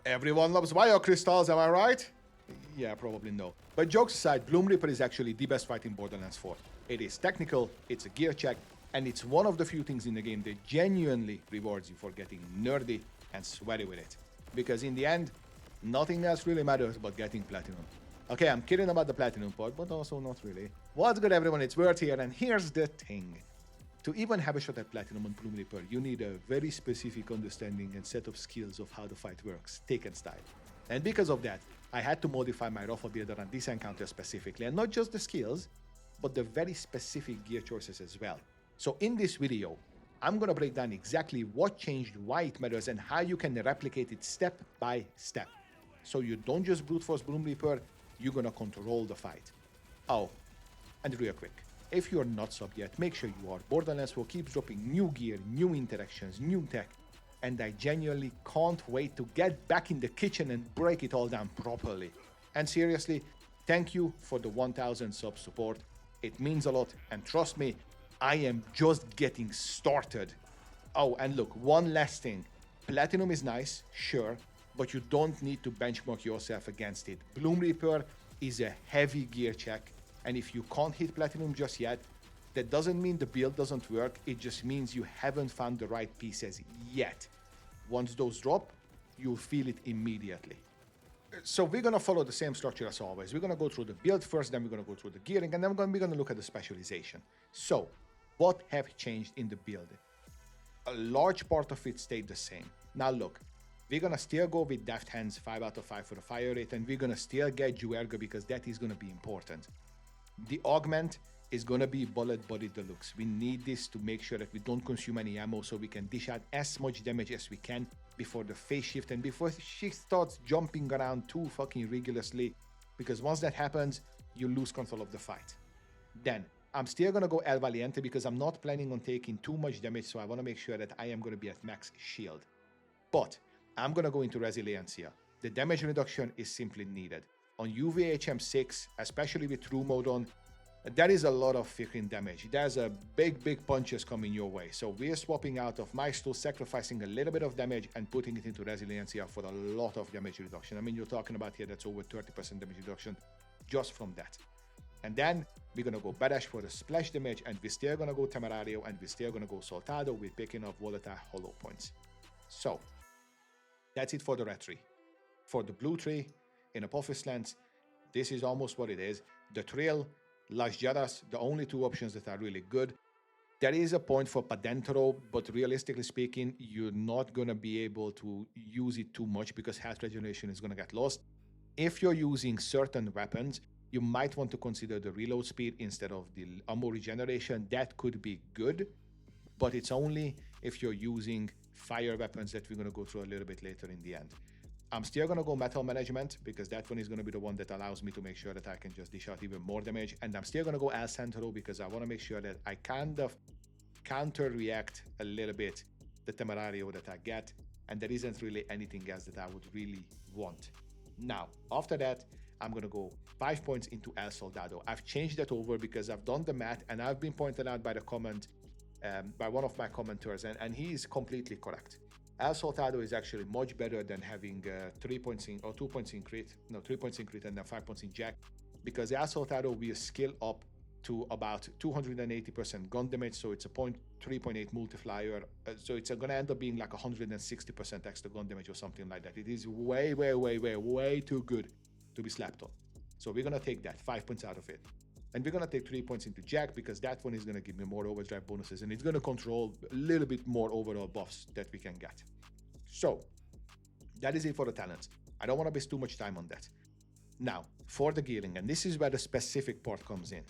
Everyone loves biocrystals, am I right? Yeah, probably no. But jokes aside, Bloomreaper is actually the best fight in Borderlands 4. It is technical, it's a gear check, and it's one of the few things in the game that genuinely rewards you for getting nerdy and sweaty with it. Because in the end, nothing else really matters but getting platinum. Okay, I'm kidding about the platinum part, but also not really. What's good, everyone? It's Word here, and here's the thing. To even have a shot at platinum on Bloomreaper, you need a very specific understanding and set of skills of how the fight works, take and style. And because of that, I had to modify my Rafa builder on this encounter specifically, and not just the skills, but the very specific gear choices as well. So in this video, I'm gonna break down exactly what changed, why it matters, and how you can replicate it step by step. So you don't just brute force Bloomreaper, you're gonna control the fight. Oh, and real quick, if you're not subbed yet, make sure you are. Borderlands will keep dropping new gear, new interactions, new tech, and I genuinely can't wait to get back in the kitchen and break it all down properly. And seriously, thank you for the 1000 sub support. It means a lot, and trust me, I am just getting started. Oh, and look, one last thing. Platinum is nice, sure, but you don't need to benchmark yourself against it. Bloomreaper is a heavy gear check, and if you can't hit platinum just yet, that doesn't mean the build doesn't work, it just means you haven't found the right pieces yet. Once those drop, you'll feel it immediately. So we're gonna follow the same structure as always. We're gonna go through the build first, then we're gonna go through the gearing, and then we're gonna look at the specialization. So, what have changed in the build? A large part of it stayed the same. Now look, we're gonna still go with Deft Hands 5 out of 5 for the fire rate, and we're gonna still get Juerga because that is gonna be important. The augment is gonna be bullet body deluxe. We need this to make sure that we don't consume any ammo so we can dish out as much damage as we can before the phase shift and before she starts jumping around too fucking rigorously, because once that happens, you lose control of the fight. Then, I'm still gonna go El Valiente because I'm not planning on taking too much damage, so I wanna make sure that I am gonna be at max shield. But, I'm gonna go into Resiliencia. The damage reduction is simply needed. On UVHM6, especially with True Mode on, there is a lot of freaking damage. There's a big punches coming your way. So we're swapping out of my tool, sacrificing a little bit of damage and putting it into Resiliencia for a lot of damage reduction. I mean, you're talking about here that's over 30% damage reduction just from that. And then we're gonna go Badash for the splash damage, and we're still gonna go Temerario, and we're still gonna go Soltado. We're picking up volatile hollow points. So that's it for the red tree. For the blue tree, in Apophis Lands, this is almost what it is. The Trail, Las Jadas, the only two options that are really good. There is a point for Padentro, but realistically speaking, you're not going to be able to use it too much because health regeneration is going to get lost. If you're using certain weapons, you might want to consider the reload speed instead of the ammo regeneration. That could be good, but it's only if you're using fire weapons that we're going to go through a little bit later in the end. I'm still going to go metal management because that one is going to be the one that allows me to make sure that I can just dish out even more damage. And I'm still going to go El Centro because I want to make sure that I kind of counter-react a little bit the Temerario that I get. And there isn't really anything else that I would really want. Now, after that, I'm going to go 5 points into El Soldado. I've changed that over because I've done the math and I've been pointed out by the comment, by one of my commenters, and he is completely correct. El Soldado is actually much better than having 3 points in or 2 points in crit, no 3 points in crit and then 5 points in jack, because El Soldado will skill up to about 280% gun damage, so it's a 3.8 multiplier, so it's going to end up being like 160% extra gun damage or something like that. It is way too good to be slapped on. So we're going to take that 5 points out of it. And we're going to take 3 points into Jack because that one is going to give me more overdrive bonuses and it's going to control a little bit more overall buffs that we can get. So that is it for the talents. I don't want to waste too much time on that. Now, for the gearing, and this is where the specific part comes in.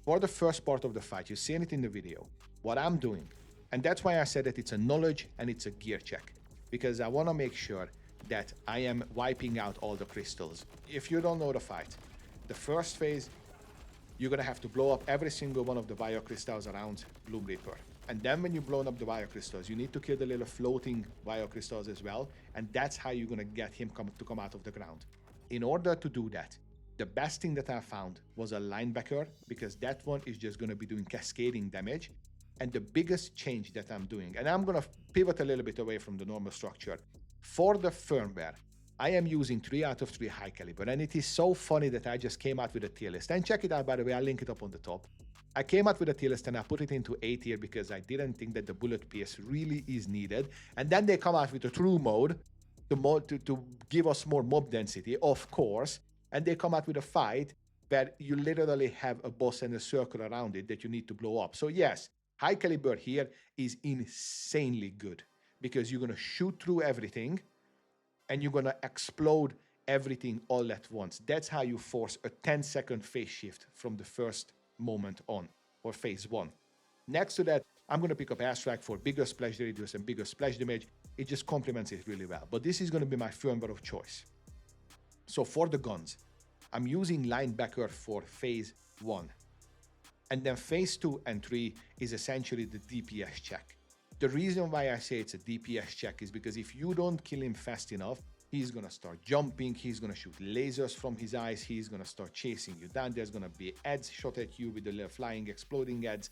For the first part of the fight, you've seen it in the video, what I'm doing, and that's why I said that it's a knowledge and it's a gear check, because I want to make sure that I am wiping out all the crystals. If you don't know the fight, the first phase, you're going to have to blow up every single one of the biocrystals around Bloomreaper. And then when you've blown up the biocrystals, you need to kill the little floating biocrystals as well. And that's how you're going to get him to come out of the ground. In order to do that, the best thing that I found was a linebacker, because that one is just going to be doing cascading damage. And the biggest change that I'm doing, and I'm going to pivot a little bit away from the normal structure. For the firmware, I am using 3 out of 3 high caliber, and it is so funny that I just came out with a tier list. And check it out, by the way, I'll link it up on the top. I came out with a tier list and I put it into A tier because I didn't think that the bullet pierce really is needed. And then they come out with a true mode, to give us more mob density, of course. And they come out with a fight where you literally have a boss and a circle around it that you need to blow up. So yes, high caliber here is insanely good because you're gonna shoot through everything and you're gonna explode everything all at once. That's how you force a 10-second phase shift from the first moment on, or phase 1. Next to that, I'm gonna pick up air strike for bigger splash radius and bigger splash damage. It just complements it really well. But this is gonna be my firmware of choice. So for the guns, I'm using linebacker for phase 1. And then phase 2 and 3 is essentially the DPS check. The reason why I say it's a DPS check is because if you don't kill him fast enough, he's gonna start jumping, he's gonna shoot lasers from his eyes, he's gonna start chasing you down, there's gonna be ads shot at you with the flying, exploding ads.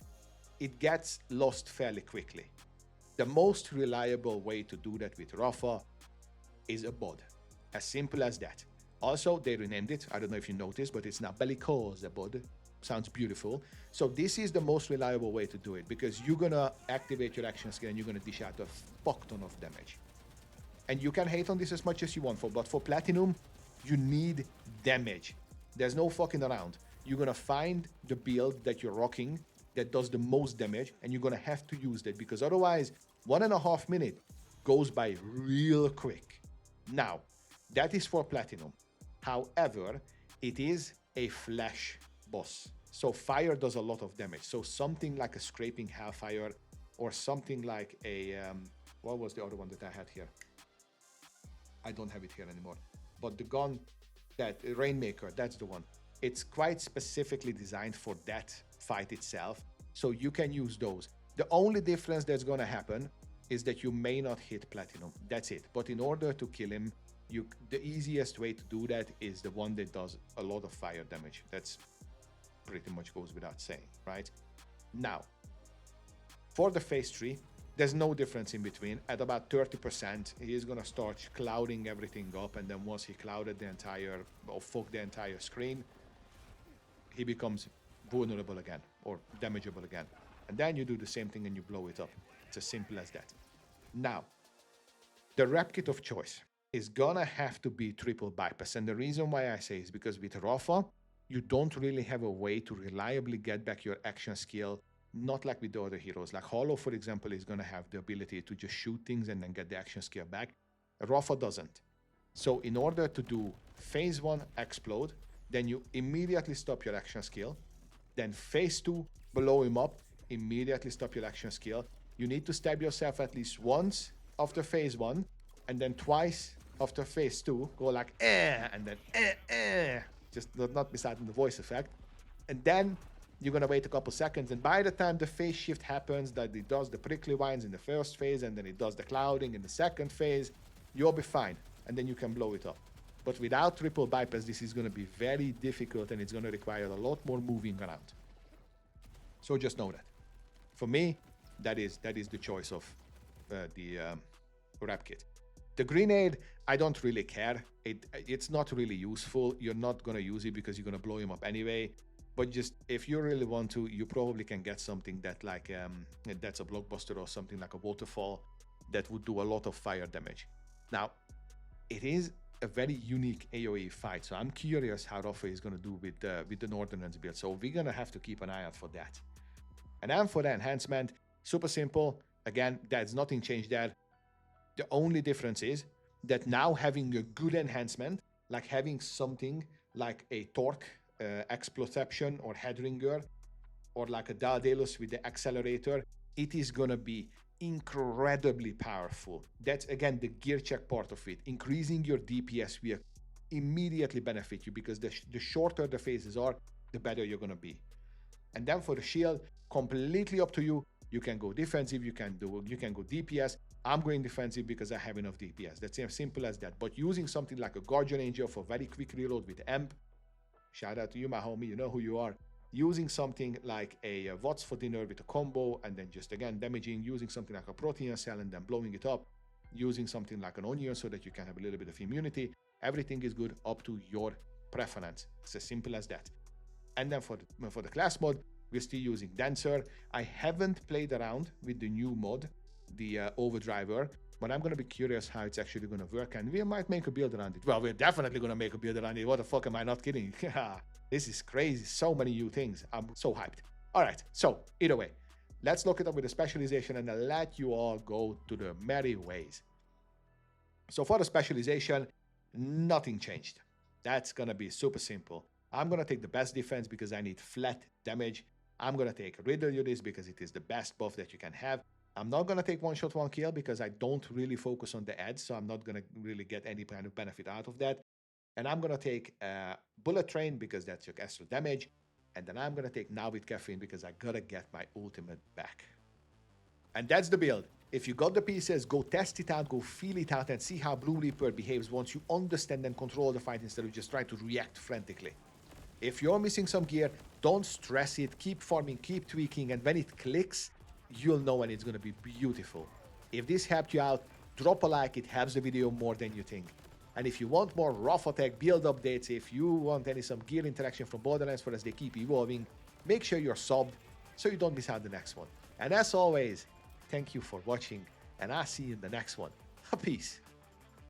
It gets lost fairly quickly. The most reliable way to do that with Rafa is a bod. As simple as that. Also, they renamed it, I don't know if you noticed, but it's now Bellicose bod. Sounds beautiful. So this is the most reliable way to do it because you're gonna activate your action skill and you're gonna dish out a fuck ton of damage. And you can hate on this as much as you want for, but for platinum, you need damage. There's no fucking around. You're gonna find the build that you're rocking that does the most damage, and you're gonna have to use that because otherwise, 1.5 minutes goes by real quick. Now, that is for platinum. However, it is a flash boss. So fire does a lot of damage. So something like a scraping hellfire or something like a, what was the other one that I had here? I don't have it here anymore. But the gun, that Rainmaker, that's the one. It's quite specifically designed for that fight itself. So you can use those. The only difference that's gonna happen is that you may not hit platinum. That's it. But in order to kill him, the easiest way to do that is the one that does a lot of fire damage. That's pretty much goes without saying, right? Now, for the phase 3, there's no difference in between. At about 30%, he is gonna start clouding everything up, and then once he clouded the entire, or fogged the entire screen, he becomes vulnerable again, or damageable again. And then you do the same thing and you blow it up. It's as simple as that. Now, the Repkit of choice is gonna have to be triple bypass. And the reason why I say is because with Rafa, you don't really have a way to reliably get back your action skill, not like with the other heroes. Like Hollow, for example, is gonna have the ability to just shoot things and then get the action skill back. Rafa doesn't. So in order to do phase 1 explode, then you immediately stop your action skill. Then phase 2, blow him up, immediately stop your action skill. You need to stab yourself at least once after phase 1, and then twice after phase 2, go like, and then, just not beside the voice effect. And then you're gonna wait a couple seconds, and by the time the phase shift happens, that it does the prickly vines in the first phase, and then it does the clouding in the second phase, you'll be fine, and then you can blow it up. But without triple bypass, this is gonna be very difficult, and it's gonna require a lot more moving around. So just know that. For me, that is the choice of the Repkit. The grenade, I don't really care. It's not really useful. You're not gonna use it because you're gonna blow him up anyway. But just if you really want to, you probably can get something that like that's a blockbuster or something like a waterfall that would do a lot of fire damage. Now, it is a very unique AoE fight, so I'm curious how Rafa is gonna do with the Ordnance build. So we're gonna have to keep an eye out for that. And then for the enhancement, super simple. Again, there's nothing changed there. The only difference is that now having a good enhancement, like having something like a torque, exploception or headringer, or like a Daedalus with the accelerator, it is gonna be incredibly powerful. That's again the gear check part of it. Increasing your DPS will immediately benefit you because the shorter the phases are, the better you're gonna be. And then for the shield, completely up to you. You can go defensive, you can go DPS. I'm going defensive because I have enough DPS. That's as simple as that. But using something like a Guardian Angel for very quick reload with Amp, shout out to you, my homie, you know who you are. Using something like a What's for Dinner with a combo and then just again damaging, using something like a Protean Cell and then blowing it up. using something like an onion so that you can have a little bit of immunity. Everything is good up to your preference. It's as simple as that. And then for the class mode, we're still using Dancer. I haven't played around with the new mod, the Overdriver, but I'm going to be curious how it's actually going to work, and we might make a build around it. Well, we're definitely going to make a build around it. What the fuck, am I not kidding? This is crazy. So many new things. I'm so hyped. All right, so either way, let's look it up with the specialization and I'll let you all go to the merry ways. So for the specialization, nothing changed. That's going to be super simple. I'm going to take the best defense because I need flat damage. I'm going to take Riddle Units because it is the best buff that you can have. I'm not going to take one shot, one kill because I don't really focus on the edge, so I'm not going to really get any kind of benefit out of that. And I'm going to take Bullet Train because that's your extra damage. And then I'm going to take Now with Caffeine because I got to get my ultimate back. And that's the build. If you got the pieces, go test it out, go feel it out, and see how Bloomreaper behaves once you understand and control the fight instead of just trying to react frantically. If you're missing some gear, don't stress it, keep farming, keep tweaking, and when it clicks, you'll know when it's going to be beautiful. If this helped you out, drop a like, it helps the video more than you think. And if you want more Rafa tech build updates, if you want some gear interaction from Borderlands for as they keep evolving, make sure you're subbed so you don't miss out the next one. And as always, thank you for watching, and I'll see you in the next one. Peace.